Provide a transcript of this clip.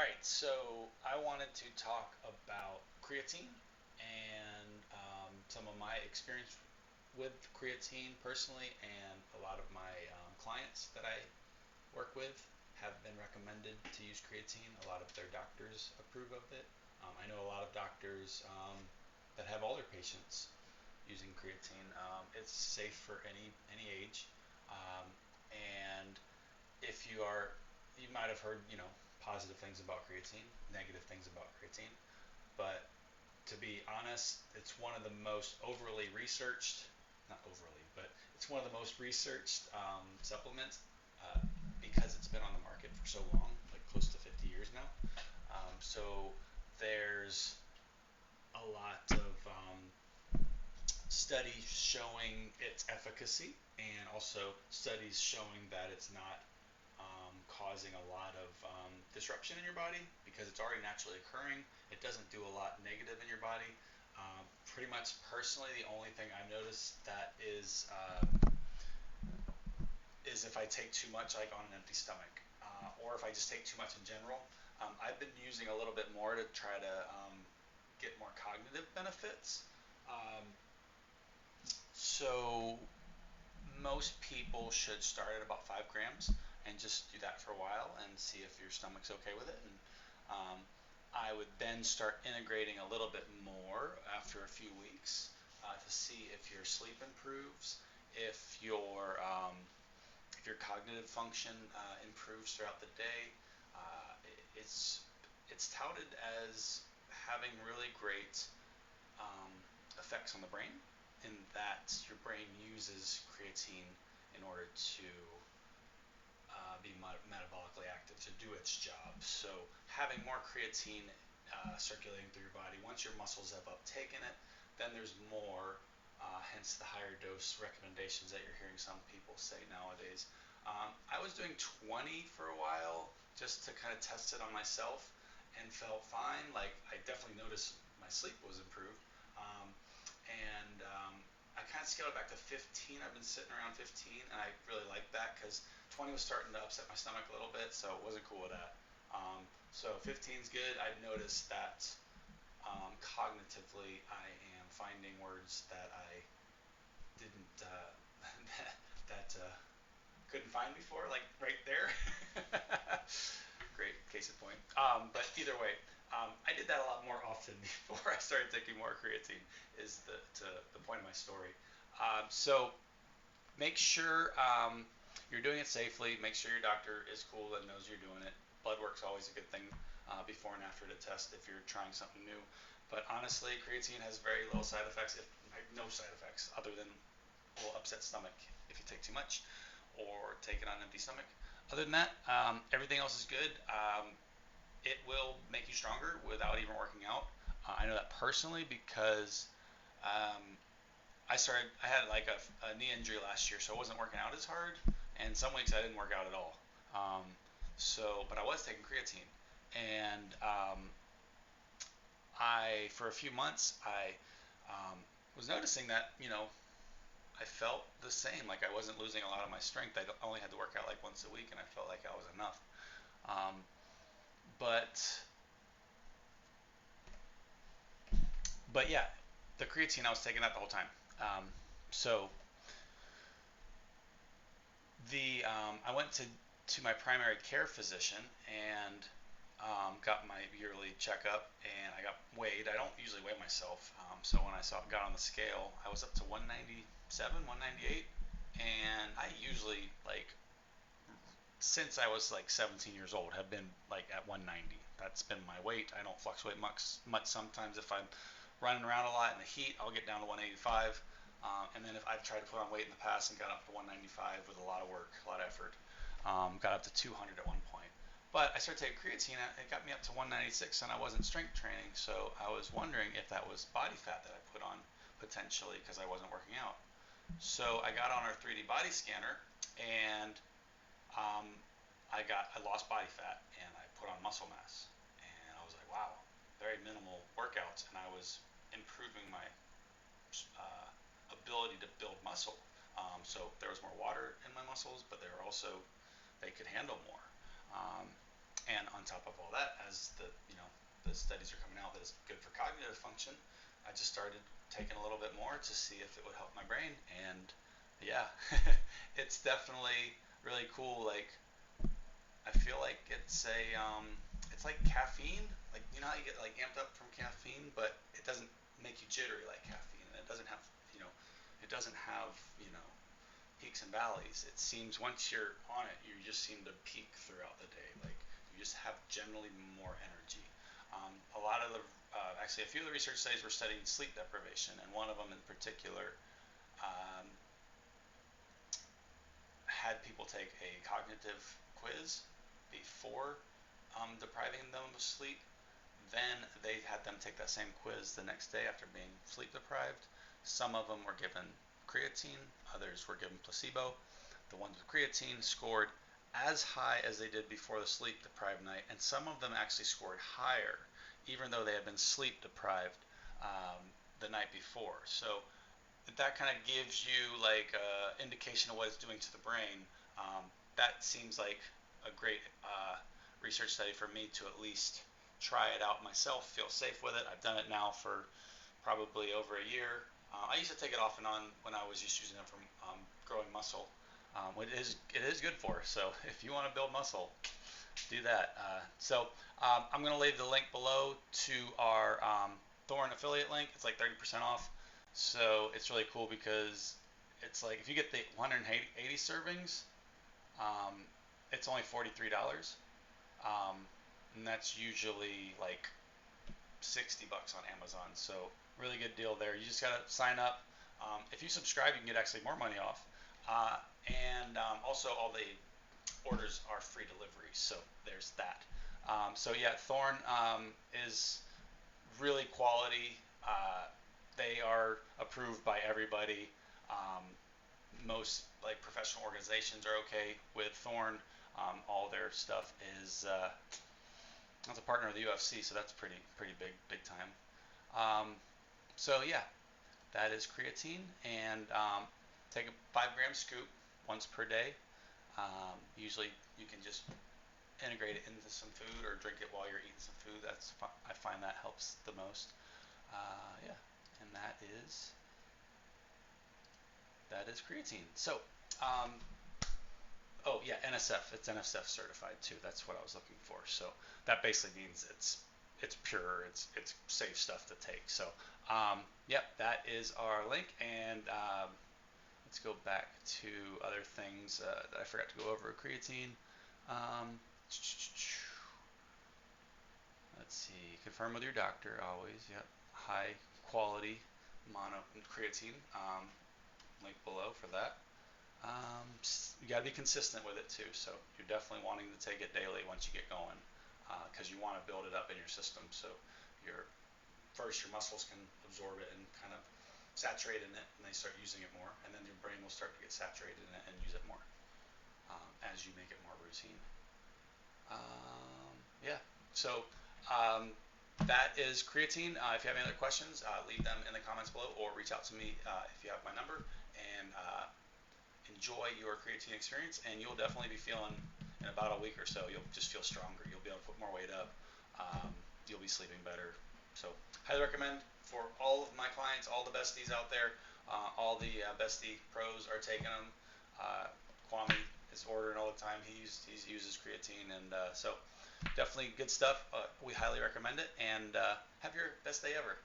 right, so I wanted to talk about creatine and some of my experience with creatine personally, and a lot of my clients that I work with have been recommended to use creatine. A lot of their doctors approve of it. I know a lot of doctors that have all their patients using creatine. It's safe for any age, um, and if you are, you might have heard, positive things about creatine, negative things about creatine, but to be honest, it's one of the most overly researched, not overly, but it's one of the most researched supplements because it's been on the market for so long, like close to 50 years now. So there's a lot of studies showing its efficacy, and also studies showing that it's not causing a lot of disruption in your body because it's already naturally occurring. It doesn't do a lot negative in your body. Pretty much personally, the only thing I've noticed that is if I take too much, like on an empty stomach, or if I just take too much in general. I've been using a little bit more to try to get more cognitive benefits. Um, so most people should start at about 5 grams and just do that for a while and see if your stomach's okay with it. And um, I would then start integrating a little bit more after a few weeks to see if your sleep improves, if your cognitive function improves throughout the day. Uh, it's it's touted as having really great um, effects on the brain, in that your brain uses creatine in order to be metabolically active, to do its job. So having more creatine circulating through your body, once your muscles have uptaken it, then there's more. Hence the higher dose recommendations that you're hearing some people say nowadays. I was doing 20 for a while just to kind of test it on myself and felt fine. Like, I definitely noticed my sleep was improved. Um, and I kind of scaled it back to 15. I've been sitting around 15, and I really like that because 20 was starting to upset my stomach a little bit, so it wasn't cool with that. So 15 is good. I've noticed that cognitively, I am finding words that I didn't that couldn't find before, like right there. Great case in point. But either way, I did that a lot more often before I started taking more creatine. Is the point of my story. So make sure you're doing it safely. Make sure your doctor is cool and knows you're doing it. Blood work's always a good thing before and after the test if you're trying something new. But honestly, creatine has very little side effects, if no side effects, other than a little upset stomach if you take too much or take it on an empty stomach. Other than that, everything else is good. It will make you stronger without even working out. I know that personally because um, I had like a knee injury last year, so I wasn't working out as hard, and some weeks I didn't work out at all. Um, but I was taking creatine, and for a few months, I was noticing that, I felt the same. Like, I wasn't losing a lot of my strength. I only had to work out like once a week, and I felt like I was enough. Um, but but yeah, the creatine, I was taking that the whole time. Um, so I went to my primary care physician and got my yearly checkup, and I got weighed. I don't usually weigh myself, so when got on the scale, I was up to 197, 198, and I usually, like, since I was like 17 years old, have been like at 190. That's been my weight. I don't fluctuate much. Sometimes if I'm running around a lot in the heat, I'll get down to 185. And then if I've tried to put on weight in the past and got up to 195 with a lot of work, a lot of effort, got up to 200 at one point. But I started taking creatine, and it got me up to 196, and I wasn't strength training. So I was wondering if that was body fat that I put on potentially because I wasn't working out. So I got on our 3D body scanner, and um, I lost body fat, and I put on muscle mass, and I was like, wow, very minimal workouts, and I was improving my ability to build muscle. So there was more water in my muscles, but they could handle more. Um, And on top of all that, as the studies are coming out that it's good for cognitive function, I just started taking a little bit more to see if it would help my brain. And yeah, it's definitely really cool. Like, I feel like it's like caffeine. Like, you know how you get like amped up from caffeine, but it doesn't make you jittery like caffeine, and it doesn't have you know, it doesn't have peaks and valleys. It seems once you're on it, you just seem to peak throughout the day. Like, you just have generally more energy. A lot of the actually a few of the research studies were studying sleep deprivation, and one of them in particular um, had people take a cognitive quiz before depriving them of sleep. Then they had them take that same quiz the next day after being sleep deprived. Some of them were given creatine, others were given placebo. The ones with creatine scored as high as they did before the sleep deprived night, and some of them actually scored higher, even though they had been sleep deprived um, the night before. So that kind of gives you like an indication of what it's doing to the brain. Um, that seems like a great research study for me to at least try it out myself, feel safe with it. I've done it now for probably over a year. I used to take it off and on when I was just using it for growing muscle. It is good for. So if you want to build muscle, do that. I'm going to leave the link below to our Thorne affiliate link. It's like 30% off. So it's really cool because it's like if you get the 180 servings, um, it's only $43. Um, and that's usually like $60 on Amazon. So really good deal there. You just gotta sign up. If you subscribe, you can get actually more money off. And also all the orders are free delivery. So there's that. So yeah, Thorne is really quality. They are approved by everybody. Um, most like professional organizations are okay with Thorne. All their stuff is as a partner of the UFC, so that's pretty big time. So yeah, that is creatine, and take a 5 gram scoop once per day. Usually you can just integrate it into some food or drink it while you're eating some food. I find that helps the most. Yeah, and that is creatine. So, um, oh yeah, NSF. It's NSF certified too. That's what I was looking for. So that basically means it's pure. It's safe stuff to take. So, yep, that is our link. And let's go back to other things that I forgot to go over. Creatine. Um, let's see. Confirm with your doctor always. Yep. High quality mono creatine. Link below for that. You got to be consistent with it too. So you're definitely wanting to take it daily once you get going, because you want to build it up in your system. So your your muscles can absorb it and kind of saturate in it, and they start using it more, and then your brain will start to get saturated in it and use it more as you make it more routine. Yeah. So that is creatine. If you have any other questions, leave them in the comments below, or reach out to me if you have my number. And enjoy your creatine experience, and you'll definitely be feeling in about a week or so. You'll just feel stronger. You'll be able to put more weight up. You'll be sleeping better. So, highly recommend for all of my clients, all the besties out there. All the bestie pros are taking them. Kwame is ordering all the time. He uses creatine, and so definitely good stuff. We highly recommend it, and have your best day ever.